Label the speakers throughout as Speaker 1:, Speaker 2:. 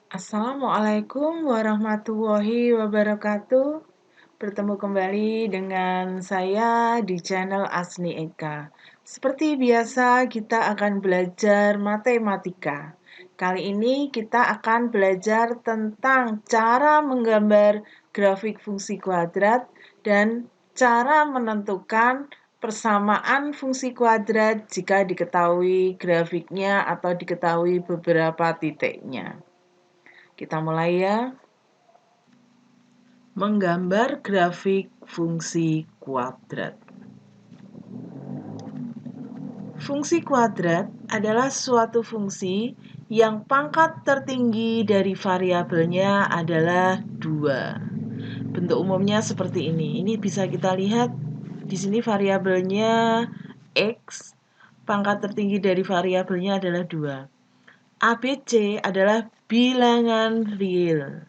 Speaker 1: Assalamualaikum warahmatullahi wabarakatuh. Bertemu kembali dengan saya di channel Asni Eka. Seperti biasa, kita akan belajar matematika. Kali ini kita akan belajar tentang cara menggambar grafik fungsi kuadrat dan cara menentukan persamaan fungsi kuadrat jika diketahui grafiknya atau diketahui beberapa titiknya. Kita mulai ya. Menggambar grafik fungsi kuadrat. Fungsi kuadrat adalah suatu fungsi yang pangkat tertinggi dari variabelnya adalah 2. Bentuk umumnya seperti ini. Ini bisa kita lihat di sini variabelnya X. Pangkat tertinggi dari variabelnya adalah 2. ABC adalah bilangan real.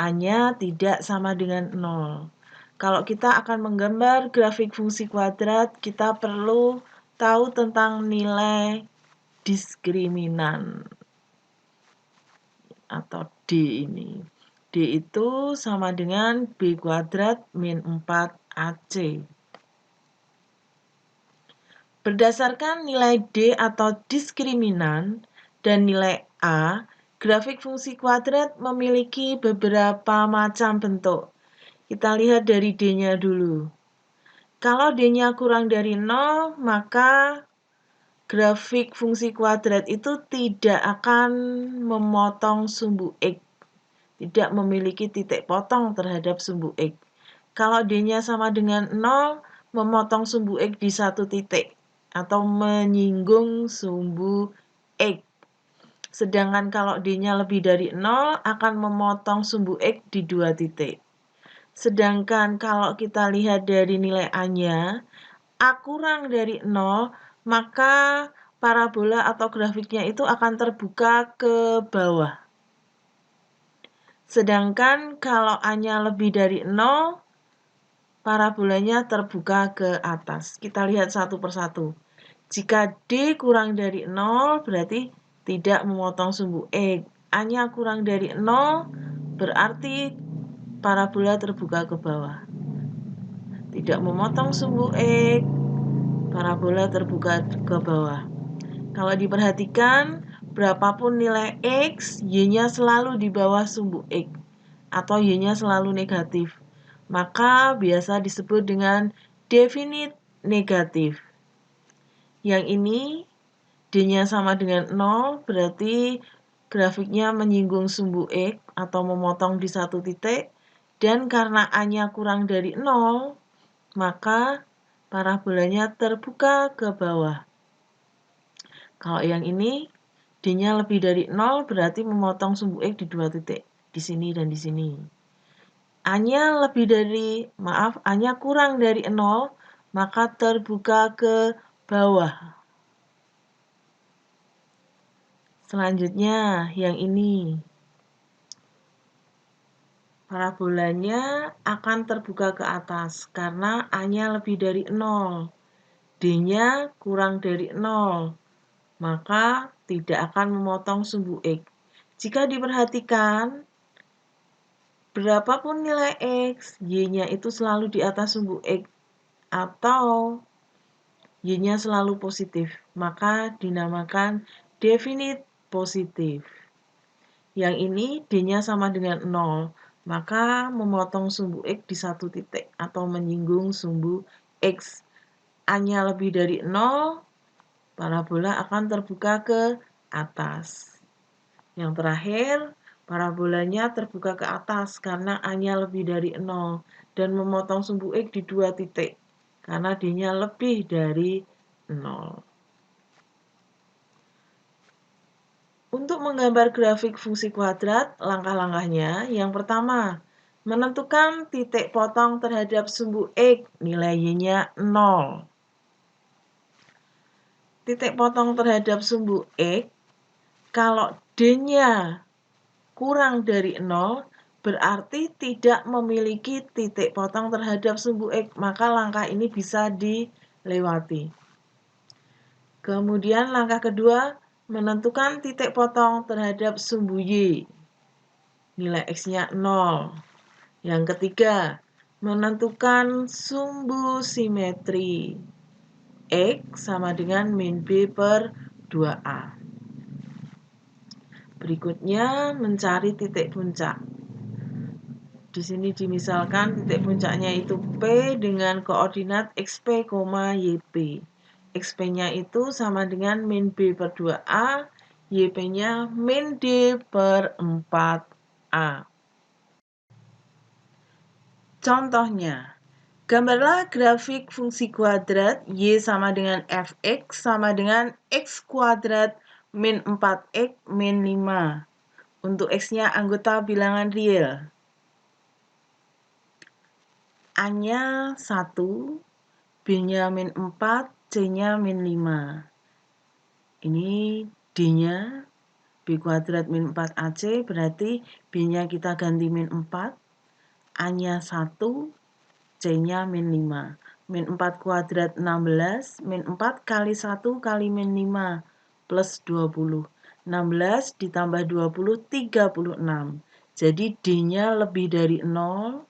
Speaker 1: A-nya tidak sama dengan 0. Kalau kita akan menggambar grafik fungsi kuadrat, kita perlu tahu tentang nilai diskriminan atau D ini. D itu sama dengan B kuadrat min 4AC. Berdasarkan nilai D atau diskriminan dan nilai A, grafik fungsi kuadrat memiliki beberapa macam bentuk. Kita lihat dari D-nya dulu. Kalau D-nya kurang dari 0, maka grafik fungsi kuadrat itu tidak akan memotong sumbu X. Tidak memiliki titik potong terhadap sumbu X. Kalau D-nya sama dengan 0, memotong sumbu X di satu titik atau menyinggung sumbu X. Sedangkan kalau D-nya lebih dari 0, akan memotong sumbu X di 2 titik. Sedangkan kalau kita lihat dari nilai A-nya, A kurang dari 0, maka parabola atau grafiknya itu akan terbuka ke bawah. Sedangkan kalau A-nya lebih dari 0, parabolanya terbuka ke atas. Kita lihat satu persatu. Jika D kurang dari 0, berarti tidak memotong sumbu X. A-nya kurang dari 0, berarti parabola terbuka ke bawah. Tidak memotong sumbu X, parabola terbuka ke bawah. Kalau diperhatikan, berapapun nilai X, Y-nya selalu di bawah sumbu X, atau Y-nya selalu negatif. Maka biasa disebut dengan definite negatif. Yang ini, D-nya sama dengan 0, berarti grafiknya menyinggung sumbu X atau memotong di satu titik. Dan karena A-nya kurang dari 0, maka parabolanya terbuka ke bawah. Kalau yang ini, D-nya lebih dari 0, berarti memotong sumbu X di 2 titik. Di sini dan di sini. A-nya A-nya kurang dari 0, maka terbuka ke bawah. Selanjutnya, yang ini. Parabolanya akan terbuka ke atas karena A-nya lebih dari 0. D-nya kurang dari 0. Maka tidak akan memotong sumbu X. Jika diperhatikan, berapapun nilai X, Y-nya itu selalu di atas sumbu X atau Y-nya selalu positif, maka dinamakan definite positif. Yang ini D-nya sama dengan 0, maka memotong sumbu X di satu titik atau menyinggung sumbu X. A-nya lebih dari 0, parabola akan terbuka ke atas. Yang terakhir, parabolanya terbuka ke atas karena A-nya lebih dari 0 dan memotong sumbu X di 2 titik karena D-nya lebih dari 0. Untuk menggambar grafik fungsi kuadrat, langkah-langkahnya yang pertama, menentukan titik potong terhadap sumbu X, nilai Y-nya 0. Titik potong terhadap sumbu X, kalau D-nya kurang dari 0, berarti tidak memiliki titik potong terhadap sumbu X, maka langkah ini bisa dilewati. Kemudian langkah kedua, menentukan titik potong terhadap sumbu Y. Nilai X-nya 0. Yang ketiga, menentukan sumbu simetri. X sama dengan min B per 2A. Berikutnya, mencari titik puncak. Di sini dimisalkan titik puncaknya itu P dengan koordinat XP, YP. XP-nya itu sama dengan min B per 2A, YP-nya min D per 4A. Contohnya, gambarlah grafik fungsi kuadrat Y sama dengan Fx sama dengan X kuadrat min 4X min 5. Untuk X-nya anggota bilangan real. A-nya 1, B-nya min 4, C-nya min 5. Ini D-nya, B kuadrat min 4AC, berarti B-nya kita ganti min 4, A-nya 1, C-nya min 5. Min 4 kuadrat 16, min 4 kali 1 kali min 5, plus 20. 16 ditambah 20, 36. Jadi D-nya lebih dari 0,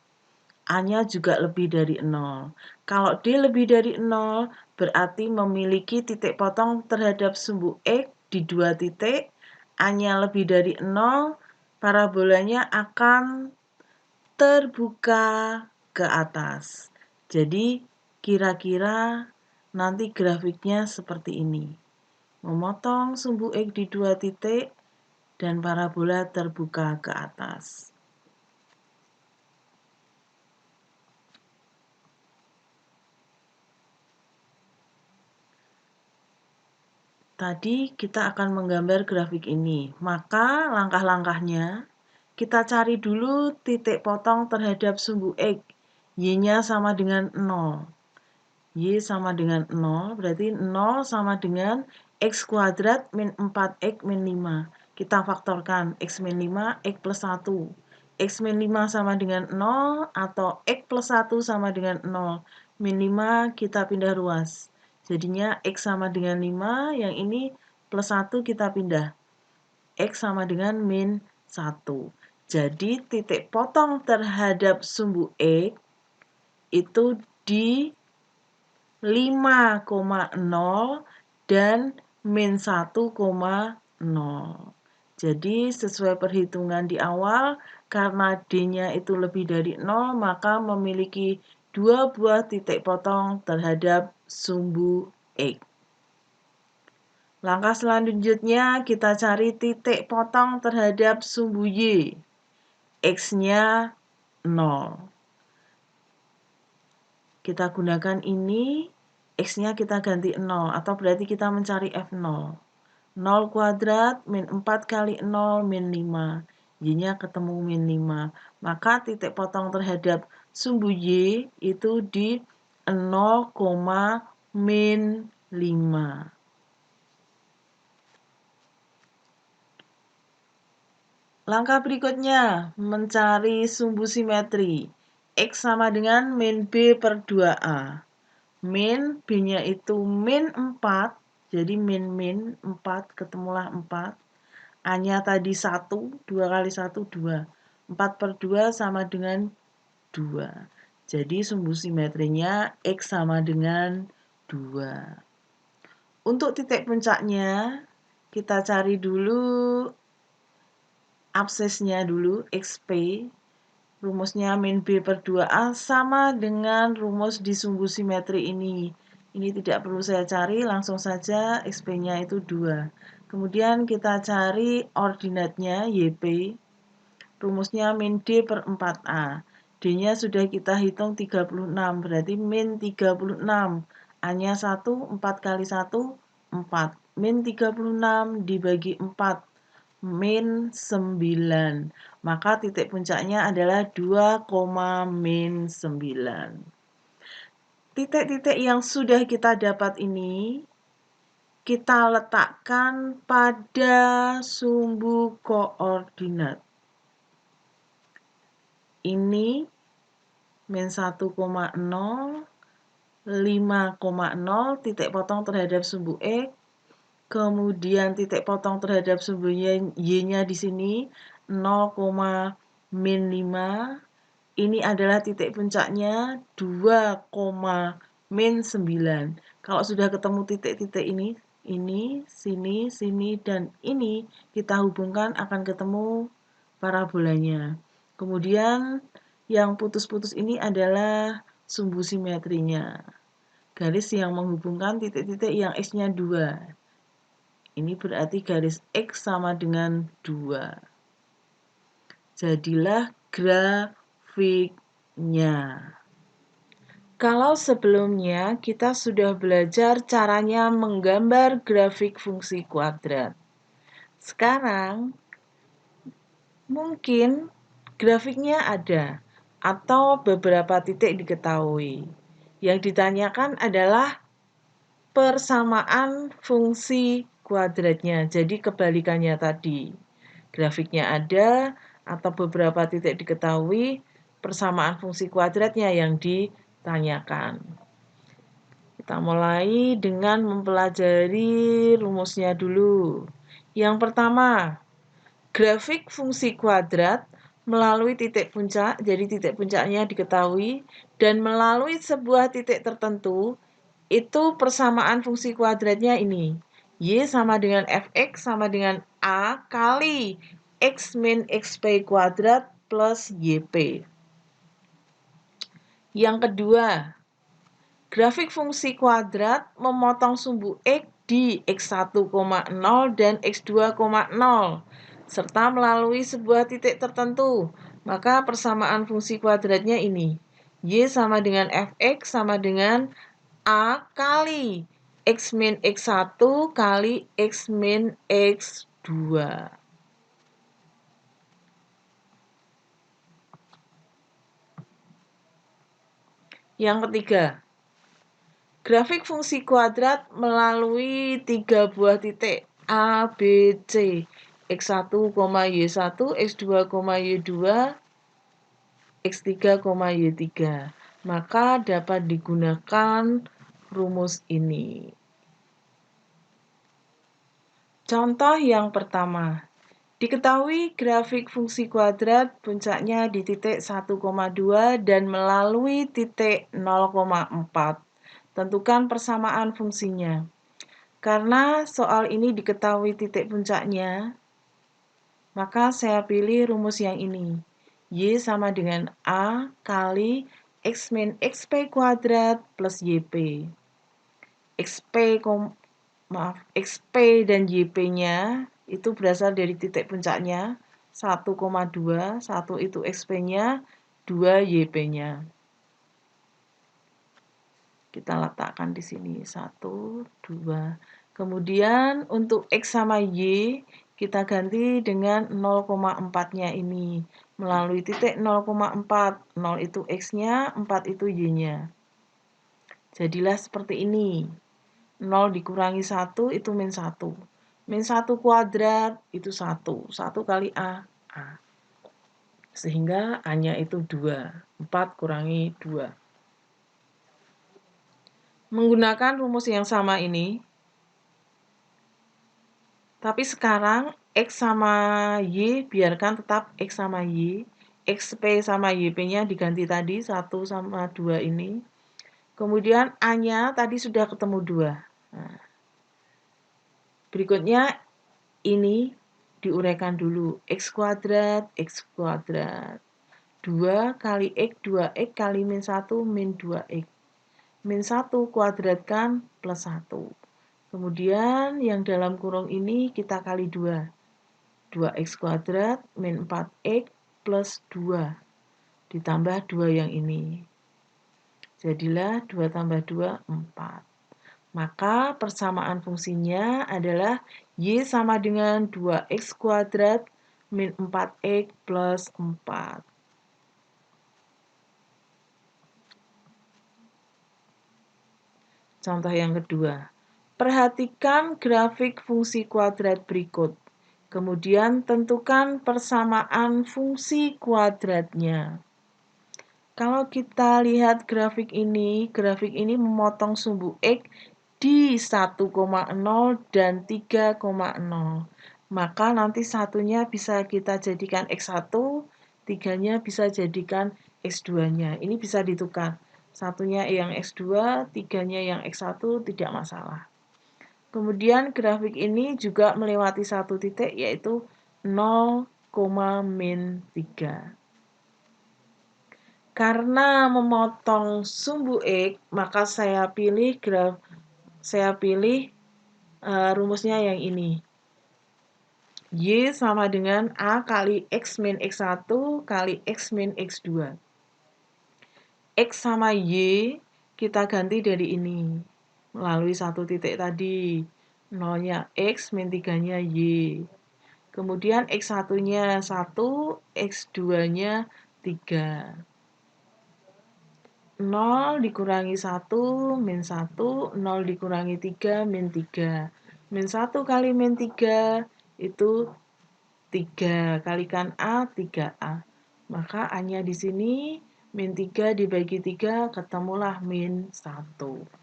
Speaker 1: A-nya juga lebih dari 0. Kalau D lebih dari 0, berarti memiliki titik potong terhadap sumbu X di 2 titik. A-nya lebih dari 0, parabolanya akan terbuka ke atas. Jadi, kira-kira nanti grafiknya seperti ini. Memotong sumbu X di 2 titik dan parabola terbuka ke atas. Tadi kita akan menggambar grafik ini, maka langkah-langkahnya kita cari dulu titik potong terhadap sumbu X. Y-nya sama dengan 0. Y sama dengan 0, berarti 0 sama dengan X kuadrat min 4X min 5. Kita faktorkan X min 5, X plus 1. X min 5 sama dengan 0 atau X plus 1 sama dengan 0. Min 5 kita pindah ruas. Jadinya X sama dengan 5, yang ini plus 1 kita pindah. X sama dengan min 1. Jadi titik potong terhadap sumbu X itu di 5,0 dan min 1,0. Jadi sesuai perhitungan di awal, karena D-nya itu lebih dari 0, maka memiliki 2 buah titik potong terhadap sumbu X. Langkah selanjutnya kita cari titik potong terhadap sumbu Y. X-nya 0. Kita gunakan ini, X-nya kita ganti 0, atau berarti kita mencari F0. 0 kuadrat min 4 kali 0 min 5. Y-nya ketemu min 5. Maka titik potong terhadap sumbu Y itu di 0, min 5. Langkah berikutnya, mencari sumbu simetri. X sama dengan min B per 2A. Min, B-nya itu min 4, jadi min 4, ketemulah 4. A-nya tadi 1, 2 kali 1, 2. 4 per 2 sama dengan 2. Jadi sumbu simetrinya X sama dengan 2. Untuk titik puncaknya, kita cari dulu absesnya dulu, XP. Rumusnya min B per 2A sama dengan rumus di sumbu simetri ini. Ini tidak perlu saya cari, langsung saja XP-nya itu 2. Kemudian kita cari ordinatnya YP. Rumusnya min D per 4A. D-nya sudah kita hitung 36, berarti min 36. A-nya 1, 4 kali 1, 4. Min 36 dibagi 4. Min 9. Maka titik puncaknya adalah 2, min 9. Titik-titik yang sudah kita dapat ini, kita letakkan pada sumbu koordinat. Ini min 1,0, 5,0, titik potong terhadap sumbu X. kemudian titik potong terhadap sumbu Y-nya di sini 0, min 5. Ini adalah titik puncaknya 2, min 9. Kalau sudah ketemu titik-titik ini, sini, dan ini, kita hubungkan akan ketemu parabolanya. Kemudian yang putus-putus ini adalah sumbu simetrinya. Garis yang menghubungkan titik-titik yang X-nya 2. Ini berarti garis X sama dengan 2. Jadilah grafiknya. Kalau sebelumnya kita sudah belajar caranya menggambar grafik fungsi kuadrat. Sekarang mungkin grafiknya ada atau beberapa titik diketahui. Yang ditanyakan adalah persamaan fungsi kuadratnya. Jadi kebalikannya tadi. Grafiknya ada atau beberapa titik diketahui, persamaan fungsi kuadratnya yang ditanyakan. Kita mulai dengan mempelajari rumusnya dulu. Yang pertama, grafik fungsi kuadrat melalui titik puncak, jadi titik puncaknya diketahui, dan melalui sebuah titik tertentu, itu persamaan fungsi kuadratnya ini. Y sama dengan Fx sama dengan A kali X min XP kuadrat plus YP. Yang kedua, grafik fungsi kuadrat memotong sumbu X di X1,0 dan X2,0 serta melalui sebuah titik tertentu. Maka persamaan fungsi kuadratnya ini. Y sama dengan Fx sama dengan A kali X min X1 kali X min X2. Yang ketiga, grafik fungsi kuadrat melalui 3 buah titik A, B, C, X1, Y1, X2, Y2, X3, Y3. Maka dapat digunakan rumus ini. Contoh yang pertama. Diketahui grafik fungsi kuadrat puncaknya di titik 1,2 dan melalui titik 0,4. Tentukan persamaan fungsinya. Karena soal ini diketahui titik puncaknya, maka saya pilih rumus yang ini. Y sama dengan A kali X min XP kuadrat plus YP. XP dan YP-nya itu berasal dari titik puncaknya 1,2, 1 itu XP-nya, 2 YP-nya. Kita letakkan di sini 1, 2. Kemudian untuk X sama Y kita ganti dengan 0,4-nya ini. Melalui titik 0,4. 0 itu X-nya, 4 itu Y-nya. Jadilah seperti ini. 0 dikurangi 1 itu min 1. Min 1 kuadrat itu 1. 1 kali A, A. Sehingga A-nya itu 2. 4 kurangi 2. Menggunakan rumus yang sama ini, tapi sekarang X sama Y biarkan tetap X sama Y. XP sama YP-nya diganti tadi 1 sama 2 ini. Kemudian A-nya tadi sudah ketemu 2. Nah, berikutnya ini diuraikan dulu. X kuadrat, 2 kali X, 2X kali min 1, min 2X. Min 1 kuadratkan plus 1. Kemudian yang dalam kurung ini kita kali 2. 2x kuadrat min 4x plus 2. Ditambah 2 yang ini. Jadilah 2 tambah 2, 4. Maka persamaan fungsinya adalah Y sama dengan 2x kuadrat min 4x plus 4. Contoh yang kedua. Perhatikan grafik fungsi kuadrat berikut. Kemudian tentukan persamaan fungsi kuadratnya. Kalau kita lihat grafik ini memotong sumbu X di 1,0 dan 3,0. Maka nanti satunya bisa kita jadikan X1, 3-nya bisa jadikan X2-nya. Ini bisa ditukar. Satunya yang X2, 3-nya yang X1, tidak masalah. Kemudian grafik ini juga melewati satu titik, yaitu 0, min 3. Karena memotong sumbu X, maka saya pilih rumusnya yang ini. Y sama dengan A kali X min X1 kali X min X2. X sama Y kita ganti dari ini. Melalui satu titik tadi. 0-nya X, min 3-nya Y. Kemudian X1-nya 1, X2-nya 3. 0 dikurangi 1, min 1, 0 dikurangi 3, min 3. Min 1 kali min 3 itu 3. Kalikan A, 3A. Maka A-nya di sini, min 3 dibagi 3, ketemulah min 1.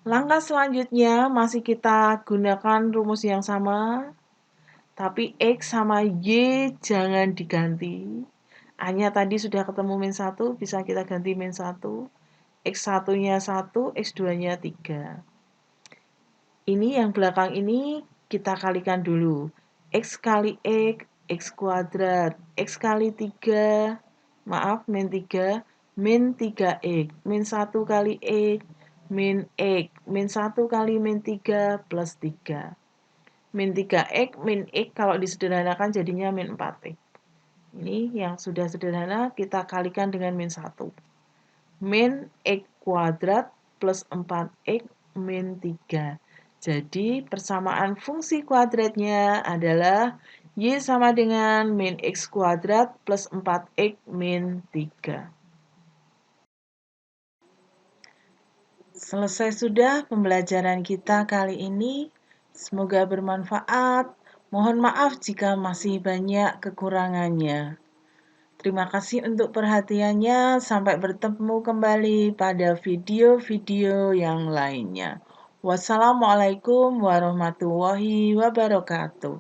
Speaker 1: Langkah selanjutnya masih kita gunakan rumus yang sama, tapi X sama Y jangan diganti. A-nya tadi sudah ketemu min 1, bisa kita ganti min 1. X1-nya 1, X2-nya 3. Ini yang belakang ini kita kalikan dulu. X kali X, X kuadrat. X kali 3, maaf, min 3, min 3X. Min 1 kali X, min X. Min 1 kali min 3, plus 3. Min 3X, min X kalau disederhanakan jadinya min 4X. Ini yang sudah sederhana, kita kalikan dengan min 1. Min X kuadrat plus 4X min 3. Jadi persamaan fungsi kuadratnya adalah Y sama dengan min X kuadrat plus 4X min 3. Selesai sudah pembelajaran kita kali ini. Semoga bermanfaat. Mohon maaf jika masih banyak kekurangannya. Terima kasih untuk perhatiannya. Sampai bertemu kembali pada video-video yang lainnya. Wassalamualaikum warahmatullahi wabarakatuh.